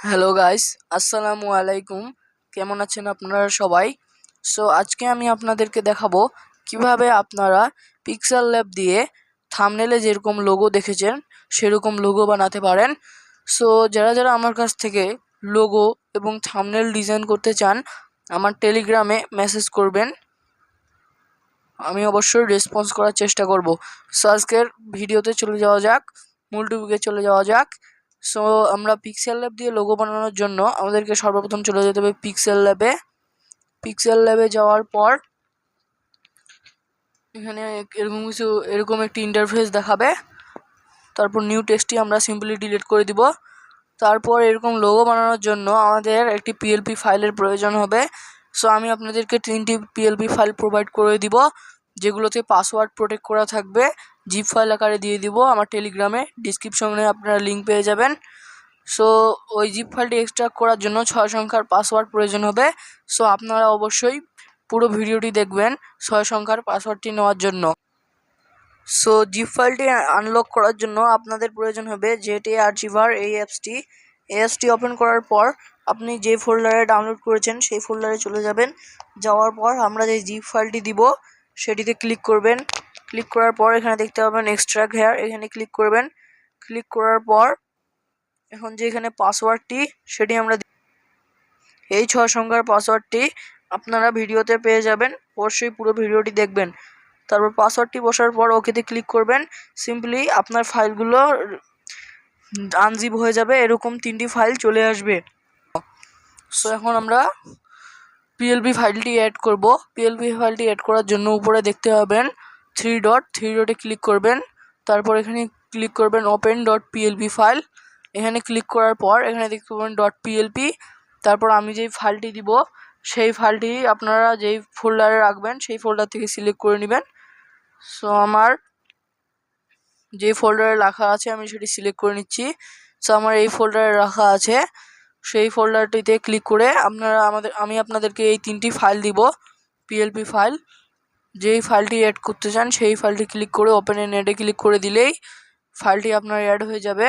Hello guys, আসসালামু আলাইকুম। কেমন আছেন আপনারা সবাই? সো আজকে আমি আপনাদেরকে দেখাবো কিভাবে আপনারা পিক্সেল ল্যাব দিয়ে থাম্বনেলে যেরকম লোগো দেখেছেন সেরকম লোগো বানাতে পারেন। সো যারা যারা আমার কাছ থেকে লোগো এবং থাম্বনেল ডিজাইন করতে চান আমার টেলিগ্রামে মেসেজ করবেন, আমি অবশ্যই রেসপন্স করার চেষ্টা করব। সো আজকের ভিডিওতে চলে যাওয়া যাক, মূল টপিকে চলে যাওয়া যাক। সো আমরা পিক্সেল ল্যাব দিয়ে লোগো বানানোর জন্য আমাদেরকে সর্বপ্রথম চলে যেতে হবে পিক্সেল ল্যাবে। পিক্সেল ল্যাবে যাওয়ার পর এখানে এরকম একটি ইন্টারফেস দেখাবে। তারপর নিউ টেক্সটটি আমরা সিম্পলি ডিলিট করে দিব। তারপর এরকম লোগো বানানোর জন্য আমাদের একটি পিএলপি ফাইলের প্রয়োজন হবে। সো আমি আপনাদেরকে 3টি পিএলপি ফাইল প্রোভাইড করে দিব, যেগুলোতে পাসওয়ার্ড প্রোটেক্ট করা থাকবে। জিপ ফাইল আকারে দিয়ে দিব আমার টেলিগ্রামে, ডিসক্রিপশনে আপনারা লিঙ্ক পেয়ে যাবেন। সো ওই জিপ ফাইলটি এক্সট্রাক্ট করার জন্য 6 সংখ্যার পাসওয়ার্ড প্রয়োজন হবে। সো আপনারা অবশ্যই পুরো ভিডিওটি দেখবেন 6 সংখ্যার পাসওয়ার্ডটি নেওয়ার জন্য। সো জিপ ফাইলটি আনলক করার জন্য আপনাদের প্রয়োজন হবে জেটে আর্চিভার এই অ্যাপসটি ওপেন করার পর আপনি যে ফোল্ডারে ডাউনলোড করেছেন সেই ফোল্ডারে চলে যাবেন। যাওয়ার পর আমরা যে জিপ ফাইলটি দিব সেটিতে ক্লিক করবেন। ক্লিক করার পর এখানে দেখতে পাবেন এক্সট্রাক্ট হেয়ার, এখানে ক্লিক করবেন। ক্লিক করার পর এখন যে এখানে পাসওয়ার্ডটি সেটি আমরা এই 6 সংখ্যার পাসওয়ার্ডটি আপনারা ভিডিওতে পেয়ে যাবেন, অবশ্যই পুরো ভিডিওটি দেখবেন। তারপর পাসওয়ার্ডটি বসার পর ওকেতে ক্লিক করবেন। সিম্পলি আপনার ফাইলগুলো আনজিপ হয়ে যাবে, এরকম 3টি ফাইল চলে আসবে। সো এখন আমরা পিএলপি ফাইলটি অ্যাড করব। পিএলপি ফাইলটি অ্যাড করার জন্য উপরে দেখতে পাবেন 3 ডটে ক্লিক করবেন। তারপর এখানে ক্লিক করবেন ওপেন ডট পিএলপি ফাইল। এখানে ক্লিক করার পর এখানে দেখতে পাবেন ডট পিএলপি। তারপর আমি যেই ফাইলটি দিব সেই ফাইলটি আপনারা যেই ফোল্ডারে রাখবেন সেই ফোল্ডার থেকে সিলেক্ট করে নেবেন। সো আমার যে ফোল্ডারে রাখা আছে আমি সেটি সিলেক্ট করে নিচ্ছি। সো আমার এই ফোল্ডারে রাখা আছে, সেই ফোল্ডারটিতে ক্লিক করে আমি আপনাদেরকে এই 3টি ফাইল দিব, পিএলপি ফাইল। যেই ফাইলটি অ্যাড করতে চান সেই ফাইলটি ক্লিক করে ওপেন এন্ড অ্যাডে ক্লিক করে দিলেই ফাইলটি আপনার অ্যাড হয়ে যাবে,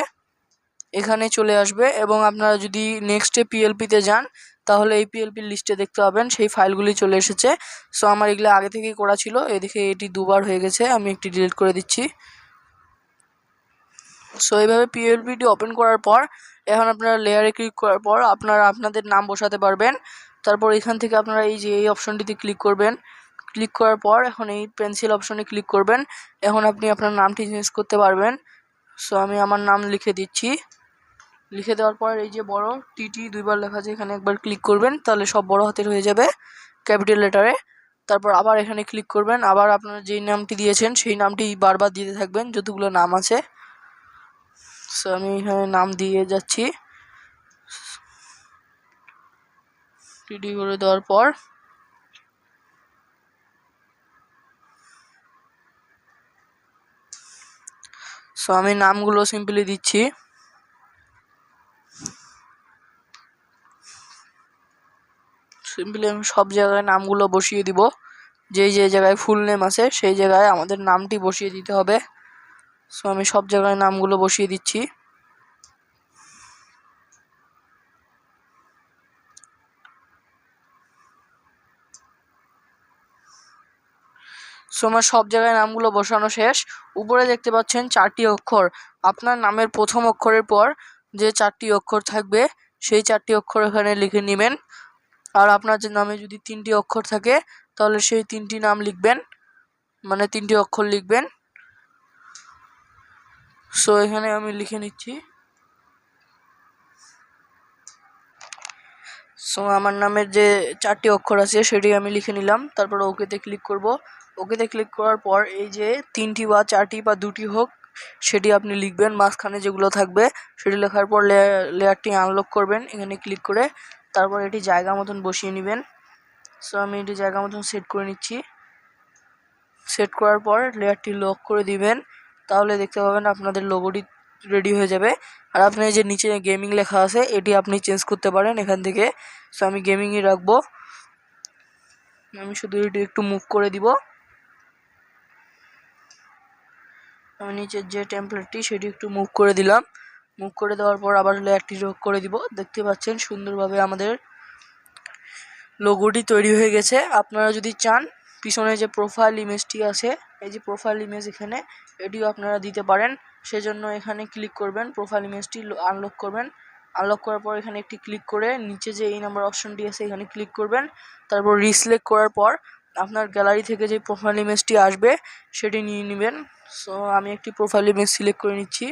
এখানে চলে আসবে। এবং আপনারা যদি নেক্সটে পিএলপিতে যান তাহলে এই পিএলপির লিস্টে দেখতে পাবেন সেই ফাইলগুলি চলে এসেছে। সো আমার এগুলো আগে থেকেই করা ছিল, এদিকে এটি দুবার হয়ে গেছে, আমি একটি ডিলিট করে দিচ্ছি। সো এইভাবে পিএলপিটি ওপেন করার পর এখন আপনারা লেয়ারে ক্লিক করার পর আপনারা আপনাদের নাম বসাতে পারবেন। তারপর এখান থেকে আপনারা এই অপশনটিতে ক্লিক করবেন। ক্লিক করার পর এখন এই পেন্সিল অপশনে ক্লিক করবেন। এখন আপনি আপনার নামটি চেঞ্জ করতে পারবেন। সো আমি আমার নাম লিখে দিচ্ছি। লিখে দেওয়ার পর এই যে বড় টিটি 2বার লেখা আছে এখানে একবার ক্লিক করবেন, তাহলে সব বড় হাতের হয়ে যাবে ক্যাপিটাল লেটারে। তারপর আবার এখানে ক্লিক করবেন, আবার আপনারা যেই নামটি দিয়েছেন সেই নামটি বারবার দিতে থাকবেন যতগুলো নাম আছে। সো আমি এখানে নাম দিয়ে যাচ্ছি। টিটি করে দেওয়ার পর সো আমি নামগুলো সিম্পলি দিচ্ছি। সিম্পলি আমি সব জায়গায় নামগুলো বসিয়ে দিব, যে জায়গায় ফুল নেম আছে সেই জায়গায় আমাদের নামটি বসিয়ে দিতে হবে। সো আমি সব জায়গায় নামগুলো বসিয়ে দিচ্ছি। সো আমার সব জায়গায় নামগুলো বসানো শেষ। উপরে দেখতে পাচ্ছেন 4টি অক্ষর, আপনার নামের প্রথম অক্ষরের পর যে 4টি অক্ষর থাকবে সেই 4টি অক্ষর এখানে লিখে নেবেন। আর আপনার যে নামে যদি 3টি অক্ষর থাকে তাহলে সেই 3টি নাম লিখবেন, মানে 3টি অক্ষর লিখবেন। সো এখানে আমি লিখে নিচ্ছি। সো আমার নামের যে 4টি অক্ষর আছে সেটি আমি লিখে নিলাম। তারপর ওকেতে ক্লিক করব। ওকেতে ক্লিক করার পর এই যে 3টি বা 4টি বা 2টি হোক সেটি আপনি লিখবেন, মাঝখানে যেগুলো থাকবে সেটি লেখার পর লেয়ারটি আনলক করবেন এখানে ক্লিক করে। তারপর এটি জায়গা মতন বসিয়ে নেবেন। সো আমি এটি জায়গা মতন সেট করে নিচ্ছি। সেট করার পর লেয়ারটি লক করে দিবেন, তাহলে দেখতে পাবেন আপনাদের লোগোটি রেডি হয়ে যাবে। আর আপনার যে নিচে গেমিং লেখা আছে এটি আপনি চেঞ্জ করতে পারেন এখান থেকে। সো আমি গেমিংই রাখবো, আমি শুধু এটি একটু মুভ করে দিব। আমি নিচের যে টেমপ্লেটটি সেটি একটু মুভ করে দিলাম। মুভ করে দেওয়ার পর আবার লেয়ারটি লক করে দিব। দেখতে পাচ্ছেন সুন্দরভাবে আমাদের লোগোটি তৈরি হয়ে গেছে। আপনারা যদি চান পিছনে যে প্রোফাইল ইমেজটি আছে, এই যে প্রোফাইল ইমেজ এখানে, এটিও আপনারা দিতে পারেন। সেজন্য এখানে ক্লিক করবেন, প্রোফাইল ইমেজটি আনলক করবেন। আনলক করার পর এখানে একটি ক্লিক করে নিচে যে এই নাম্বার অপশনটি আছে এখানে ক্লিক করবেন। তারপর রিসিলেক্ট করার পর আপনার গ্যালারি থেকে যে প্রোফাইল ইমেজটি আসবে সেটি নিয়ে নেবেন। সো আমি একটি প্রোফাইল ইমেজ সিলেক্ট করে নিচ্ছি।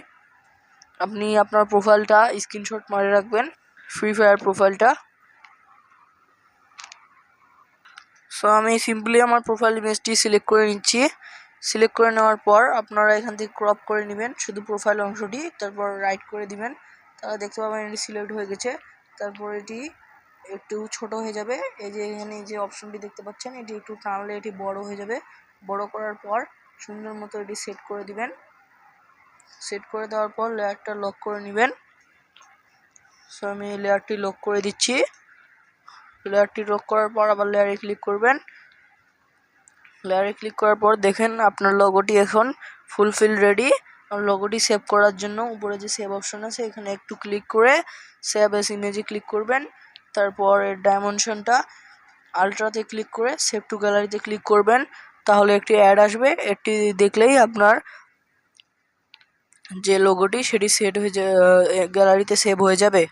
আপনি আপনার প্রোফাইলটা স্ক্রিনশট মারে রাখবেন, ফ্রি ফায়ার প্রোফাইলটা। সো আমি সিম্পলি আমার প্রোফাইল ইমেজটি সিলেক্ট করে নিচ্ছি। সিলেক্ট করে নেওয়ার পর আপনারা এখান থেকে ক্রপ করে নেবেন শুধু প্রোফাইল অংশটি, তারপর রাইট করে দিবেন। তাহলে দেখতে পাবেন এটি সিলেক্ট হয়ে গেছে। তারপর এটি একটু ছোট হয়ে যাবে। এই যে এখানে যে অপশনটি দেখতে পাচ্ছেন, এটি একটু টানলে এটি বড় হয়ে যাবে। বড় করার পর সুন্দর মতো এটি সেট করে দিবেন। সেট করে দেওয়ার পর লেয়ারটা লক করে নেবেন। সো আমি লেয়ারটি লক করে দিচ্ছি। লেয়ারটি লক করার পর আবার লেয়ারে ক্লিক করবেন। লেয়ারে ক্লিক করার পর দেখেন আপনার লোগোটি এখন ফুলফিল রেডি। লোগোটি সেভ করার জন্য উপরে যে সেভ অপশন আছে এখানে একটু ক্লিক করে সেভ এস ইমেজে ক্লিক করবেন। তারপর এর ডাইমেনশনটা আলট্রাতে ক্লিক করে সেভ টু গ্যালারিতে ক্লিক করবেন। তাহলে একটি অ্যাড আসবে, এটি দেখলেই আপনার যে লোগোটি সেটি সেট হয়ে গ্যালারিতে সেভ হয়ে যাবে।